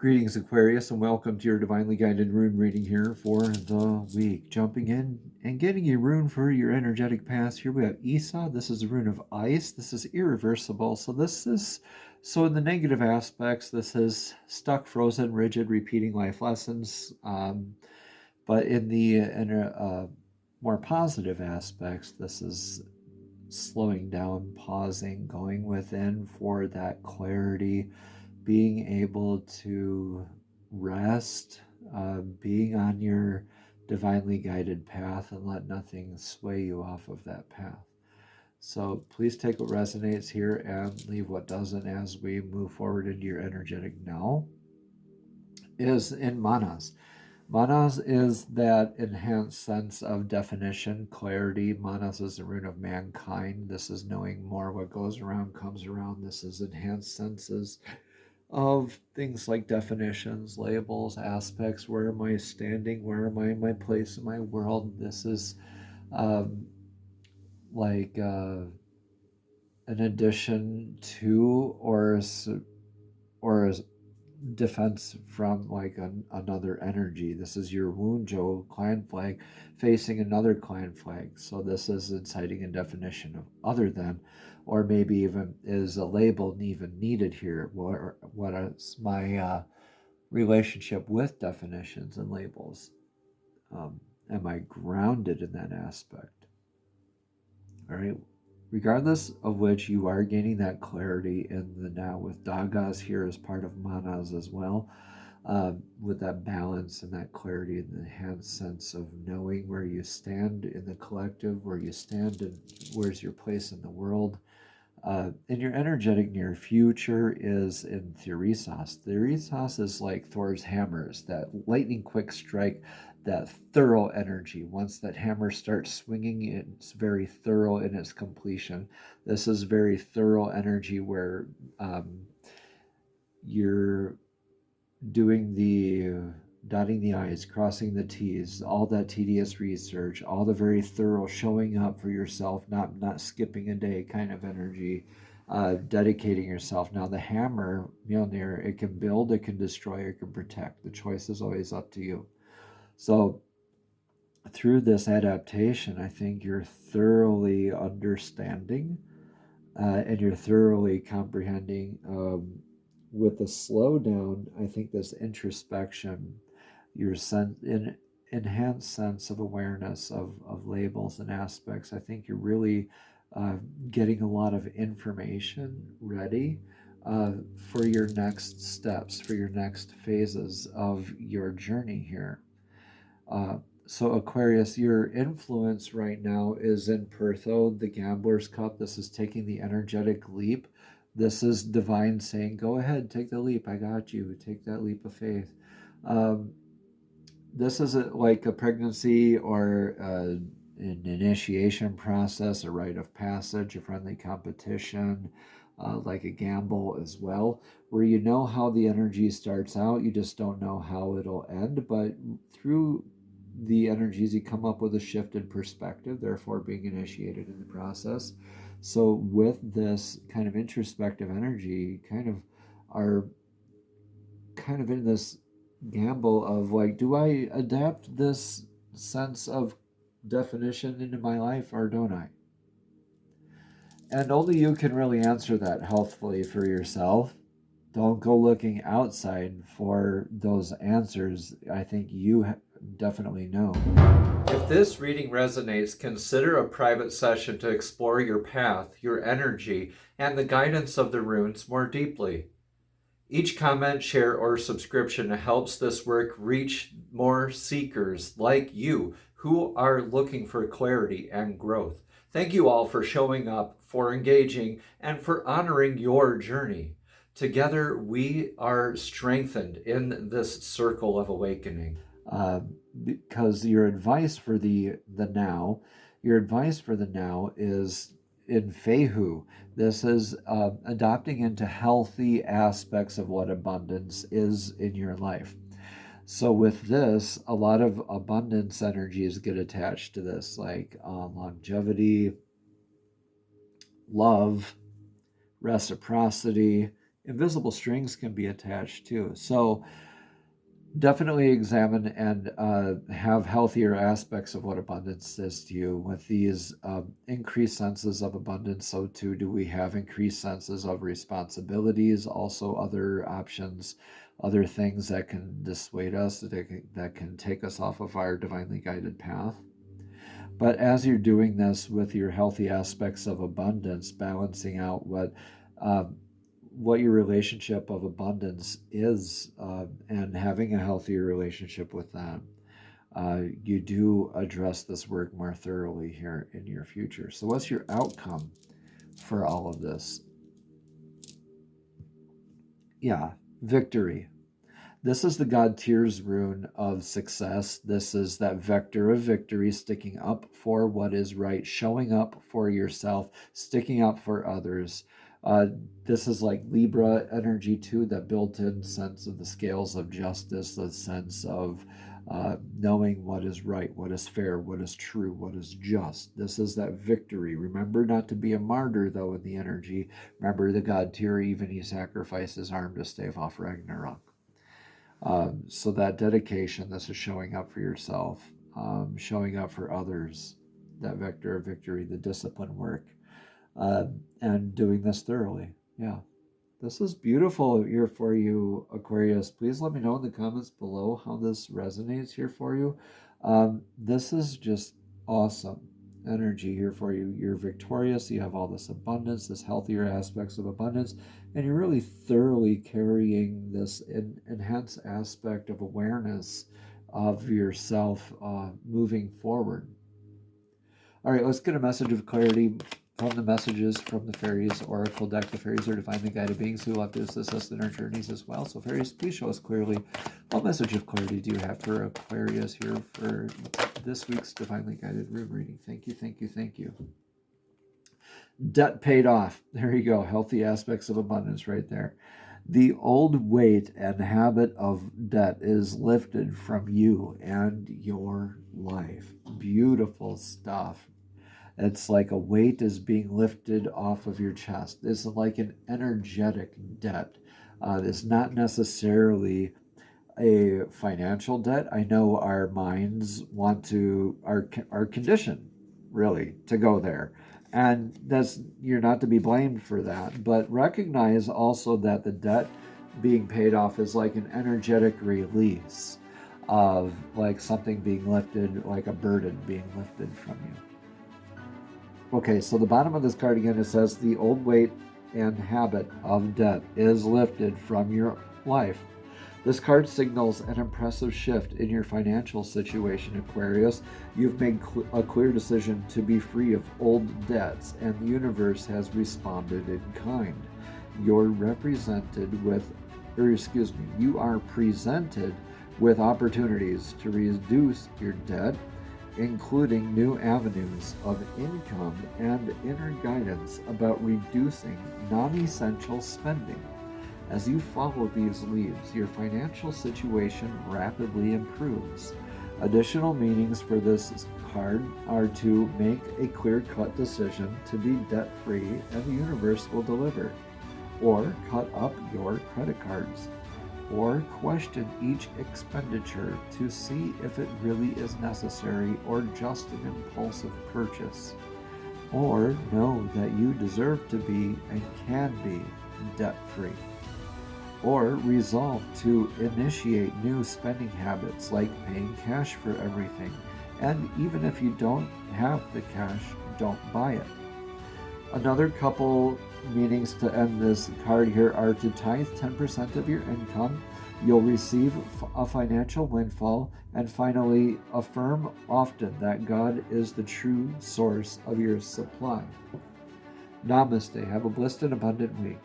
Greetings, Aquarius, and welcome to your divinely guided rune reading here for the week. Jumping in and getting a rune for your energetic path. Here we have Esau. This is a rune of ice. This is irreversible. So in the negative aspects, this is stuck, frozen, rigid, repeating life lessons. But in the more positive aspects, this is slowing down, pausing, going within for that clarity, being able to rest, being on your divinely guided path and let nothing sway you off of that path. So please take what resonates here and leave what doesn't as we move forward into your energetic now. Is in manas. Manas is that enhanced sense of definition, clarity. Manas is the rune of mankind. This is knowing more. What goes around comes around. This is enhanced senses of things like definitions, labels, aspects. Where am I standing? Where am I in my place in my world? This is like an addition to or a defense from like another energy. This is your Wunjo clan flag facing another clan flag. So this is inciting a definition of other than, or maybe even is a label even needed here. What is my relationship with definitions and labels? Am I grounded in that aspect? All right. Regardless of which, you are gaining that clarity in the now with Dagas here as part of Manas as well, with that balance and that clarity and the enhanced sense of knowing where you stand in the collective, where you stand and where's your place in the world. And your energetic near future is in Theorisas. Theorisas is like Thor's hammers, that lightning quick strike, that thorough energy. Once that hammer starts swinging, it's very thorough in its completion. This is very thorough energy where you're doing the dotting the I's, crossing the T's, all that tedious research, all the very thorough showing up for yourself, not skipping a day kind of energy, dedicating yourself. Now the hammer, Mjolnir, it can build, it can destroy, it can protect. The choice is always up to you. So through this adaptation, I think you're thoroughly understanding and you're thoroughly comprehending. With the slowdown, I think this introspection, your enhanced sense of awareness of labels and aspects, I think you're really getting a lot of information ready for your next steps, for your next phases of your journey here. So Aquarius, your influence right now is in Pertho, the Gambler's Cup. This is taking the energetic leap. This is divine saying, go ahead, take the leap. I got you. Take that leap of faith. This isn't like a pregnancy or an initiation process, a rite of passage, a friendly competition, like a gamble as well, where you know how the energy starts out. You just don't know how it'll end. But through the energies, you come up with a shift in perspective, therefore being initiated in the process. So with this kind of introspective energy, are kind of in this gamble of like, do I adapt this sense of definition into my life or don't I? And only you can really answer that healthfully for yourself. Don't go looking outside for those answers. I think you definitely know. If this reading resonates, consider a private session to explore your path, your energy, and the guidance of the runes more deeply. Each comment, share, or subscription helps this work reach more seekers like you who are looking for clarity and growth. Thank you all for showing up, for engaging, and for honoring your journey. Together, we are strengthened in this circle of awakening. Because your advice for the now is in Fehu. This is adopting into healthy aspects of what abundance is in your life. So with this, a lot of abundance energies get attached to this, like longevity, love, reciprocity, invisible strings can be attached too. So definitely examine and have healthier aspects of what abundance is to you. With these increased senses of abundance, so too do we have increased senses of responsibilities, also other options, other things that can dissuade us, that can take us off of our divinely guided path. But as you're doing this with your healthy aspects of abundance, balancing out uh, what your relationship of abundance is, and having a healthier relationship with that, you do address this work more thoroughly here in your future. So what's your outcome for all of this? Yeah, victory. This is the God Tears rune of success. This is that vector of victory, sticking up for what is right, showing up for yourself, sticking up for others. This is like Libra energy too, that built-in sense of the scales of justice, the sense of knowing what is right, what is fair, what is true, what is just. This is that victory. Remember not to be a martyr, though, in the energy. Remember the God Tier, even he sacrificed his arm to stave off Ragnarok. So that dedication, this is showing up for yourself, showing up for others, that vector of victory, the discipline work, and doing this thoroughly. Yeah. This is beautiful here for you, Aquarius. Please let me know in the comments below how this resonates here for you. This is just awesome energy here for you. You're victorious. You have all this abundance, this healthier aspects of abundance, and you're really thoroughly carrying this enhanced aspect of awareness of yourself moving forward. All right, let's get a message of clarity from the messages from the fairies oracle deck. The fairies are divinely guided beings who love to assist us in our journeys as well. So fairies, please show us clearly, what message of clarity do you have for Aquarius here for this week's divinely guided rune reading? Thank you, thank you, thank you. Debt paid off. There you go. Healthy aspects of abundance right there. The old weight and habit of debt is lifted from you and your life. Beautiful stuff. It's like a weight is being lifted off of your chest. It's like an energetic debt. It's not necessarily a financial debt. I know our minds want to, are conditioned really to go there. And that's, you're not to be blamed for that. But recognize also that the debt being paid off is like an energetic release of like something being lifted, like a burden being lifted from you. Okay, so the bottom of this card again, it says the old weight and habit of debt is lifted from your life. This card signals an impressive shift in your financial situation, Aquarius. You've made a clear decision to be free of old debts, and the universe has responded in kind. You are presented with opportunities to reduce your debt, including new avenues of income and inner guidance about reducing non-essential spending. As you follow these leads, your financial situation rapidly improves. Additional meanings for this card are to make a clear-cut decision to be debt-free, and the universe will deliver, or cut up your credit cards, or question each expenditure to see if it really is necessary or just an impulsive purchase, or know that you deserve to be and can be debt-free, or resolve to initiate new spending habits like paying cash for everything, and even if you don't have the cash, don't buy it. Another couple meanings to end this card here are to tithe 10% of your income. You'll receive a financial windfall. And finally, affirm often that God is the true source of your supply. Namaste. Have a blessed and abundant week.